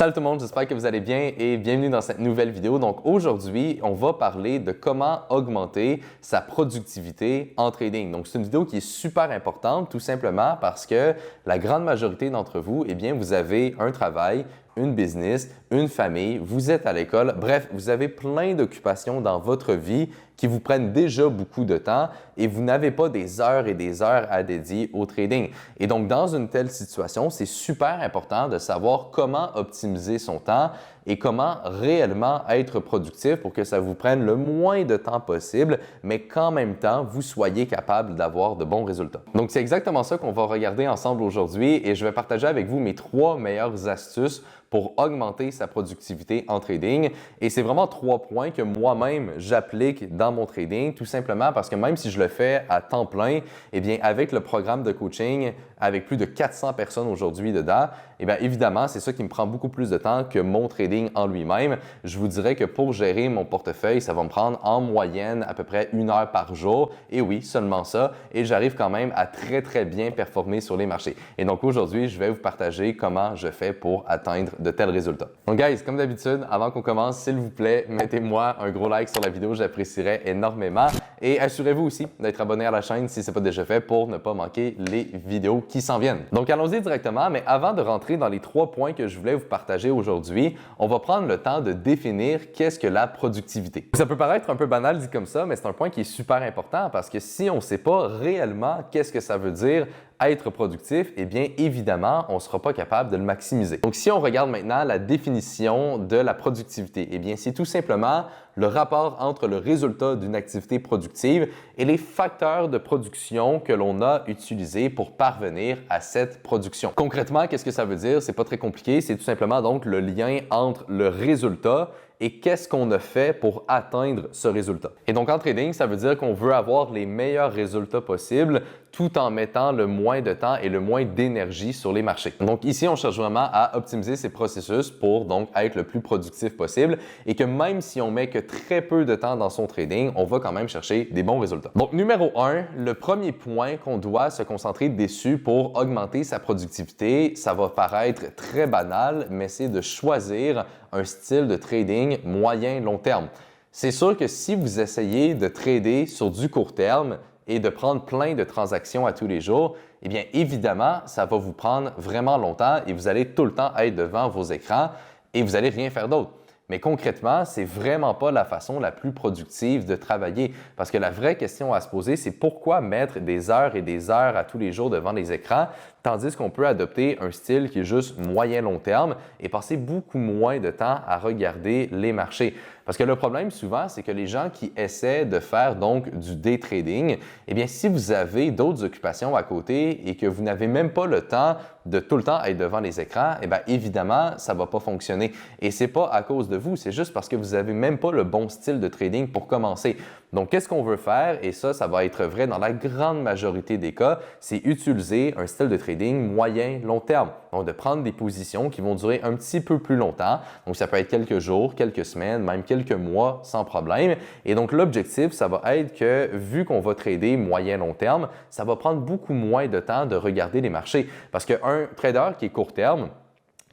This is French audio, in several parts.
Salut tout le monde, j'espère que vous allez bien et bienvenue dans cette nouvelle vidéo. Donc aujourd'hui, on va parler de comment augmenter sa productivité en trading. Donc c'est une vidéo qui est super importante tout simplement parce que la grande majorité d'entre vous, eh bien, vous avez un travail, une business, une famille, vous êtes à l'école, bref, vous avez plein d'occupations dans votre vie qui vous prennent déjà beaucoup de temps et vous n'avez pas des heures et des heures à dédier au trading. Et donc, dans une telle situation, c'est super important de savoir comment optimiser son temps et comment réellement être productif pour que ça vous prenne le moins de temps possible, mais qu'en même temps, vous soyez capable d'avoir de bons résultats. Donc, c'est exactement ça qu'on va regarder ensemble aujourd'hui et je vais partager avec vous mes 3 meilleures astuces pour augmenter sa productivité en trading. Et c'est vraiment 3 points que moi-même j'applique dans mon trading, tout simplement parce que même si je le fais à temps plein, eh bien avec le programme de coaching, avec plus de 400 personnes aujourd'hui dedans, eh bien évidemment, c'est ça qui me prend beaucoup plus de temps que mon trading en lui-même. Je vous dirais que pour gérer mon portefeuille, ça va me prendre en moyenne à peu près 1 heure par jour. Et oui, seulement ça. Et j'arrive quand même à très bien performer sur les marchés. Et donc aujourd'hui, je vais vous partager comment je fais pour atteindre de tels résultats. Donc guys, comme d'habitude, avant qu'on commence, s'il vous plaît, mettez-moi un gros like sur la vidéo, j'apprécierais énormément. Et assurez-vous aussi d'être abonné à la chaîne si ce n'est pas déjà fait pour ne pas manquer les vidéos qui s'en viennent. Donc allons-y directement, mais avant de rentrer dans les 3 points que je voulais vous partager aujourd'hui, on va prendre le temps de définir qu'est-ce que la productivité. Ça peut paraître un peu banal dit comme ça, mais c'est un point qui est super important parce que si on ne sait pas réellement qu'est-ce que ça veut dire être productif, eh bien évidemment, on ne sera pas capable de le maximiser. Donc si on regarde maintenant la définition de la productivité, eh bien c'est tout simplement le rapport entre le résultat d'une activité productive et les facteurs de production que l'on a utilisés pour parvenir à cette production. Concrètement, qu'est-ce que ça veut dire? C'est pas très compliqué, c'est tout simplement donc le lien entre le résultat et qu'est-ce qu'on a fait pour atteindre ce résultat. Et donc en trading, ça veut dire qu'on veut avoir les meilleurs résultats possibles tout en mettant le moins de temps et le moins d'énergie sur les marchés. Donc ici, on cherche vraiment à optimiser ces processus pour donc être le plus productif possible et que même si on met que très peu de temps dans son trading, on va quand même chercher des bons résultats. Donc numéro 1, le premier point qu'on doit se concentrer dessus pour augmenter sa productivité, ça va paraître très banal, mais c'est de choisir un style de trading moyen-long terme. C'est sûr que si vous essayez de trader sur du court terme et de prendre plein de transactions à tous les jours, eh bien évidemment, ça va vous prendre vraiment longtemps et vous allez tout le temps être devant vos écrans et vous n'allez rien faire d'autre. Mais concrètement, c'est vraiment pas la façon la plus productive de travailler parce que la vraie question à se poser, c'est pourquoi mettre des heures et des heures à tous les jours devant les écrans tandis qu'on peut adopter un style qui est juste moyen-long terme et passer beaucoup moins de temps à regarder les marchés. Parce que le problème souvent, c'est que les gens qui essaient de faire donc du day trading, eh bien si vous avez d'autres occupations à côté et que vous n'avez même pas le temps de tout le temps être devant les écrans, eh bien évidemment, ça ne va pas fonctionner. Et c'est pas à cause de vous, c'est juste parce que vous n'avez même pas le bon style de trading pour commencer. Donc, qu'est-ce qu'on veut faire? Et ça va être vrai dans la grande majorité des cas, c'est utiliser un style de trading moyen-long terme. Donc, de prendre des positions qui vont durer un petit peu plus longtemps. Donc, ça peut être quelques jours, quelques semaines, même quelques mois sans problème. Et donc, l'objectif, ça va être que vu qu'on va trader moyen-long terme, ça va prendre beaucoup moins de temps de regarder les marchés. Parce qu'un trader qui est court terme,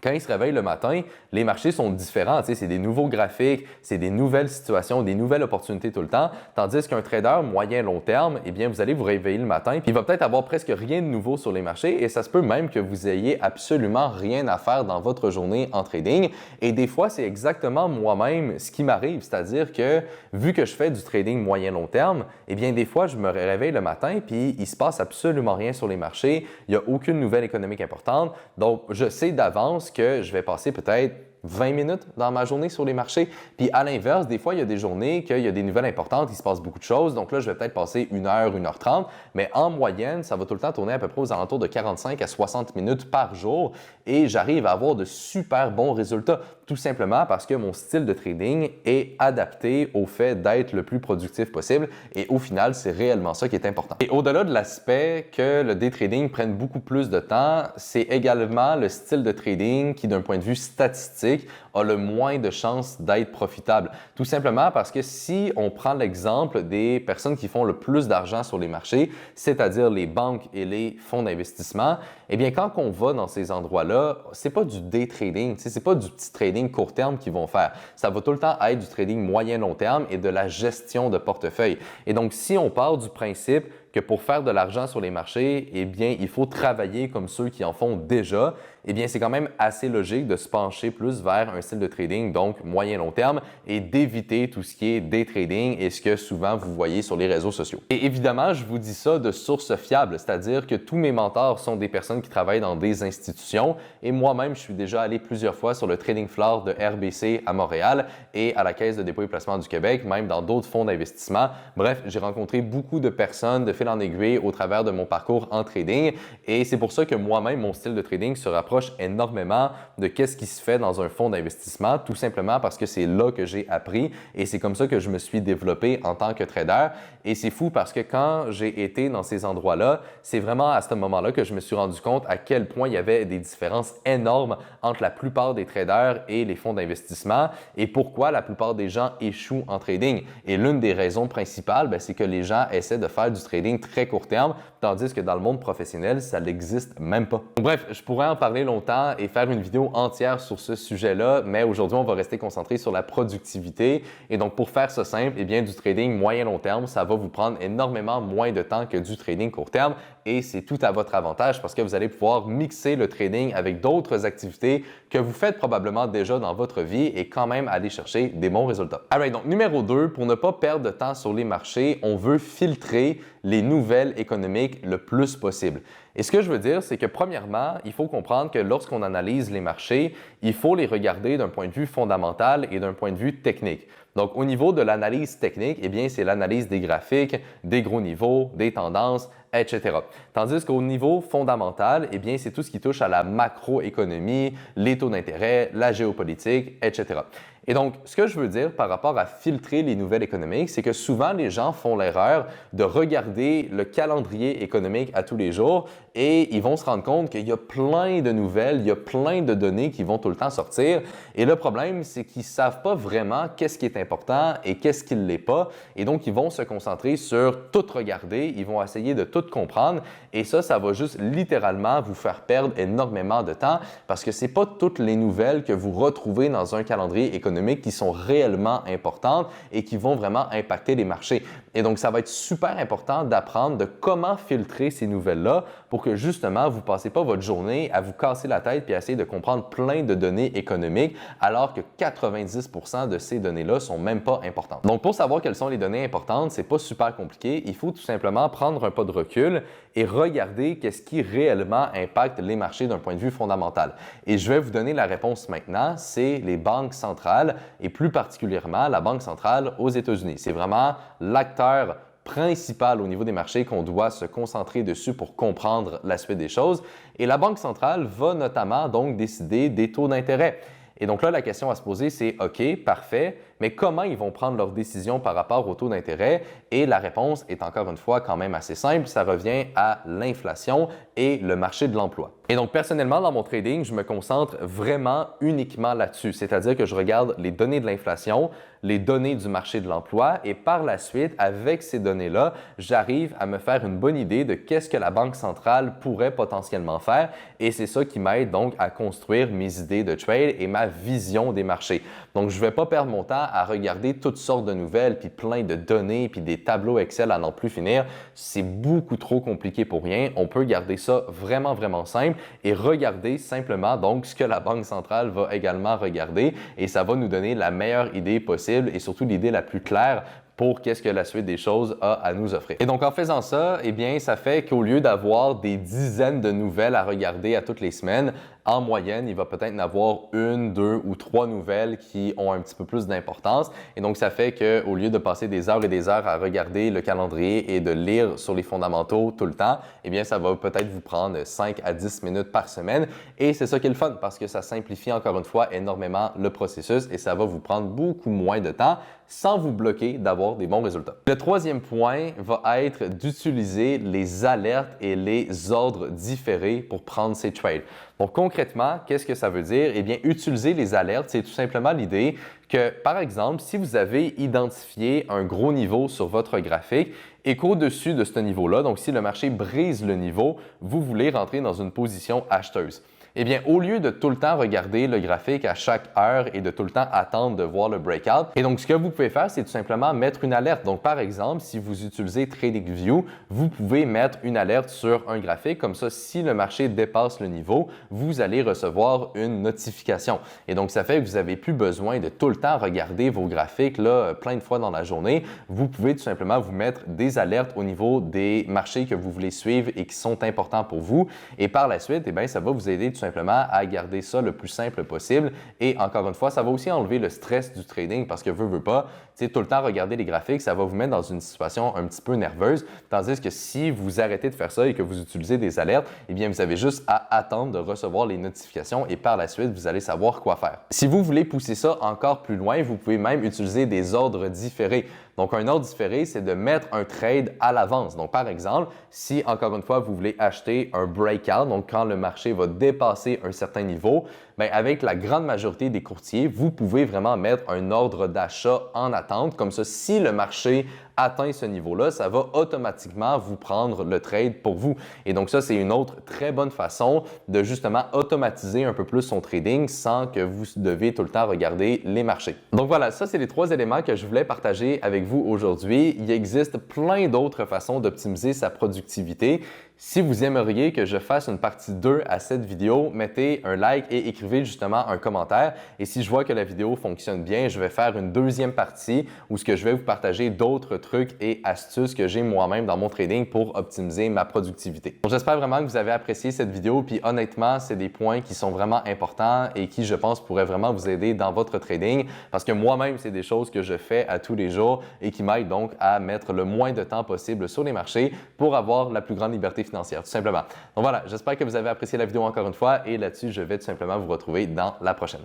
quand il se réveille le matin, les marchés sont différents. C'est des nouveaux graphiques, c'est des nouvelles situations, des nouvelles opportunités tout le temps. Tandis qu'un trader moyen-long terme, eh bien, vous allez vous réveiller le matin puis il va peut-être avoir presque rien de nouveau sur les marchés et ça se peut même que vous ayez absolument rien à faire dans votre journée en trading. Et des fois, c'est exactement moi-même ce qui m'arrive. C'est-à-dire que vu que je fais du trading moyen-long terme, eh bien, des fois, je me réveille le matin puis il se passe absolument rien sur les marchés. Il n'y a aucune nouvelle économique importante. Donc, je sais d'avance que je vais passer peut-être 20 minutes dans ma journée sur les marchés. Puis à l'inverse, des fois, il y a des journées qu'il y a des nouvelles importantes, il se passe beaucoup de choses. Donc là, je vais peut-être passer 1 heure, 1h30. Mais en moyenne, ça va tout le temps tourner à peu près aux alentours de 45 à 60 minutes par jour. Et j'arrive à avoir de super bons résultats. Tout simplement parce que mon style de trading est adapté au fait d'être le plus productif possible. Et au final, c'est réellement ça qui est important. Et au-delà de l'aspect que le day trading prenne beaucoup plus de temps, c'est également le style de trading qui, d'un point de vue statistique, pratique a le moins de chances d'être profitable. Tout simplement parce que si on prend l'exemple des personnes qui font le plus d'argent sur les marchés, c'est-à-dire les banques et les fonds d'investissement, eh bien, quand on va dans ces endroits-là, c'est pas du day trading, c'est pas du petit trading court terme qu'ils vont faire. Ça va tout le temps être du trading moyen-long terme et de la gestion de portefeuille. Et donc, si on part du principe que pour faire de l'argent sur les marchés, eh bien, il faut travailler comme ceux qui en font déjà, eh bien, c'est quand même assez logique de se pencher plus vers un style de trading, donc moyen-long terme, et d'éviter tout ce qui est day trading et ce que souvent vous voyez sur les réseaux sociaux. Et évidemment, je vous dis ça de sources fiables, c'est-à-dire que tous mes mentors sont des personnes qui travaillent dans des institutions et moi-même, je suis déjà allé plusieurs fois sur le trading floor de RBC à Montréal et à la Caisse de dépôt et placement du Québec, même dans d'autres fonds d'investissement. Bref, j'ai rencontré beaucoup de personnes de fil en aiguille au travers de mon parcours en trading et c'est pour ça que moi-même, mon style de trading se rapproche énormément de qu'est-ce qui se fait dans un fonds d'investissement, tout simplement parce que c'est là que j'ai appris et c'est comme ça que je me suis développé en tant que trader. Et c'est fou parce que quand j'ai été dans ces endroits-là, c'est vraiment à ce moment-là que je me suis rendu compte à quel point il y avait des différences énormes entre la plupart des traders et les fonds d'investissement et pourquoi la plupart des gens échouent en trading. Et l'une des raisons principales, c'est que les gens essaient de faire du trading très court terme, tandis que dans le monde professionnel, ça n'existe même pas. Donc, bref, je pourrais en parler longtemps et faire une vidéo entière sur ce sujet-là, mais aujourd'hui, on va rester concentré sur la productivité. Et donc, pour faire ça simple, eh bien, du trading moyen-long terme, ça va vous prendre énormément moins de temps que du trading court terme et c'est tout à votre avantage parce que vous allez pouvoir mixer le trading avec d'autres activités que vous faites probablement déjà dans votre vie et quand même aller chercher des bons résultats. Alright, donc numéro 2, pour ne pas perdre de temps sur les marchés, on veut filtrer les nouvelles économiques le plus possible. Et ce que je veux dire, c'est que premièrement, il faut comprendre que lorsqu'on analyse les marchés, il faut les regarder d'un point de vue fondamental et d'un point de vue technique. Donc, au niveau de l'analyse technique, eh bien, c'est l'analyse des graphiques, des gros niveaux, des tendances, etc. Tandis qu'au niveau fondamental, eh bien, c'est tout ce qui touche à la macroéconomie, les taux d'intérêt, la géopolitique, etc. Et donc, ce que je veux dire par rapport à filtrer les nouvelles économiques, c'est que souvent les gens font l'erreur de regarder le calendrier économique à tous les jours et ils vont se rendre compte qu'il y a plein de nouvelles, il y a plein de données qui vont tout le temps sortir. Et le problème, c'est qu'ils ne savent pas vraiment qu'est-ce qui est important et qu'est-ce qui ne l'est pas. Et donc, ils vont se concentrer sur tout regarder, ils vont essayer de tout comprendre. Et ça va juste littéralement vous faire perdre énormément de temps parce que ce n'est pas toutes les nouvelles que vous retrouvez dans un calendrier économique qui sont réellement importantes et qui vont vraiment impacter les marchés. Et donc, ça va être super important d'apprendre de comment filtrer ces nouvelles-là pour que justement, vous ne passez pas votre journée à vous casser la tête et à essayer de comprendre plein de données économiques alors que 90% de ces données-là sont même pas importantes. Donc, pour savoir quelles sont les données importantes, c'est pas super compliqué. Il faut tout simplement prendre un pas de recul et regarder qu'est-ce qui réellement impacte les marchés d'un point de vue fondamental. Et je vais vous donner la réponse maintenant, c'est les banques centrales et plus particulièrement la Banque centrale aux États-Unis. C'est vraiment l'acteur principal au niveau des marchés qu'on doit se concentrer dessus pour comprendre la suite des choses. Et la Banque centrale va notamment donc décider des taux d'intérêt. Et donc là, la question à se poser, c'est OK, parfait, mais comment ils vont prendre leurs décisions par rapport au taux d'intérêt? Et la réponse est encore une fois quand même assez simple, ça revient à l'inflation et le marché de l'emploi. Et donc personnellement, dans mon trading, je me concentre vraiment uniquement là-dessus, c'est-à-dire que je regarde les données de l'inflation, les données du marché de l'emploi et par la suite, avec ces données-là, j'arrive à me faire une bonne idée de qu'est-ce que la Banque centrale pourrait potentiellement faire et c'est ça qui m'aide donc à construire mes idées de trade et ma vision des marchés. Donc, je ne vais pas perdre mon temps à regarder toutes sortes de nouvelles, puis plein de données, puis des tableaux Excel à n'en plus finir. C'est beaucoup trop compliqué pour rien. On peut garder ça vraiment, vraiment simple et regarder simplement donc ce que la Banque centrale va également regarder et ça va nous donner la meilleure idée possible et surtout l'idée la plus claire pour qu'est-ce que la suite des choses a à nous offrir. Et donc, en faisant ça, eh bien, ça fait qu'au lieu d'avoir des dizaines de nouvelles à regarder à toutes les semaines, en moyenne, il va peut-être en avoir une, deux ou trois nouvelles qui ont un petit peu plus d'importance. Et donc, ça fait qu'au lieu de passer des heures et des heures à regarder le calendrier et de lire sur les fondamentaux tout le temps, eh bien, ça va peut-être vous prendre 5 à 10 minutes par semaine. Et c'est ça qui est le fun parce que ça simplifie encore une fois énormément le processus et ça va vous prendre beaucoup moins de temps sans vous bloquer d'avoir avoir des bons résultats. Le troisième point va être d'utiliser les alertes et les ordres différés pour prendre ces trades. Donc concrètement, qu'est-ce que ça veut dire? Eh bien, utiliser les alertes, c'est tout simplement l'idée que, par exemple, si vous avez identifié un gros niveau sur votre graphique et qu'au-dessus de ce niveau-là, donc si le marché brise le niveau, vous voulez rentrer dans une position acheteuse. Eh bien, au lieu de tout le temps regarder le graphique à chaque heure et de tout le temps attendre de voir le breakout, et donc ce que vous pouvez faire, c'est tout simplement mettre une alerte. Donc, par exemple, si vous utilisez TradingView, vous pouvez mettre une alerte sur un graphique. Comme ça, si le marché dépasse le niveau, vous allez recevoir une notification. Et donc, ça fait que vous n'avez plus besoin de tout le temps regarder vos graphiques là, plein de fois dans la journée. Vous pouvez tout simplement vous mettre des alertes au niveau des marchés que vous voulez suivre et qui sont importants pour vous. Et par la suite, eh bien, ça va vous aider tout simplement à garder ça le plus simple possible. Et encore une fois, ça va aussi enlever le stress du trading parce que veut pas, tout le temps regarder les graphiques, ça va vous mettre dans une situation un petit peu nerveuse. Tandis que si vous arrêtez de faire ça et que vous utilisez des alertes, eh bien, vous avez juste à attendre de recevoir les notifications et par la suite, vous allez savoir quoi faire. Si vous voulez pousser ça encore plus loin, vous pouvez même utiliser des ordres différés. Donc, un ordre différé, c'est de mettre un trade à l'avance. Donc, par exemple, si, encore une fois, vous voulez acheter un breakout, donc quand le marché va dépasser un certain niveau, bien, avec la grande majorité des courtiers, vous pouvez vraiment mettre un ordre d'achat en attente. Comme ça, si le marché atteint ce niveau-là, ça va automatiquement vous prendre le trade pour vous. Et donc ça, c'est une autre très bonne façon de justement automatiser un peu plus son trading sans que vous devez tout le temps regarder les marchés. Donc voilà, ça, c'est les 3 éléments que je voulais partager avec vous aujourd'hui. Il existe plein d'autres façons d'optimiser sa productivité. Si vous aimeriez que je fasse une partie 2 à cette vidéo, mettez un like et écrivez justement un commentaire. Et si je vois que la vidéo fonctionne bien, je vais faire une deuxième partie où je vais vous partager d'autres trucs et astuces que j'ai moi-même dans mon trading pour optimiser ma productivité. J'espère vraiment que vous avez apprécié cette vidéo. Puis honnêtement, c'est des points qui sont vraiment importants et qui, je pense, pourraient vraiment vous aider dans votre trading parce que moi-même, c'est des choses que je fais à tous les jours et qui m'aident donc à mettre le moins de temps possible sur les marchés pour avoir la plus grande liberté financière, tout simplement. Donc voilà, j'espère que vous avez apprécié la vidéo encore une fois et là-dessus, je vais tout simplement vous retrouver dans la prochaine.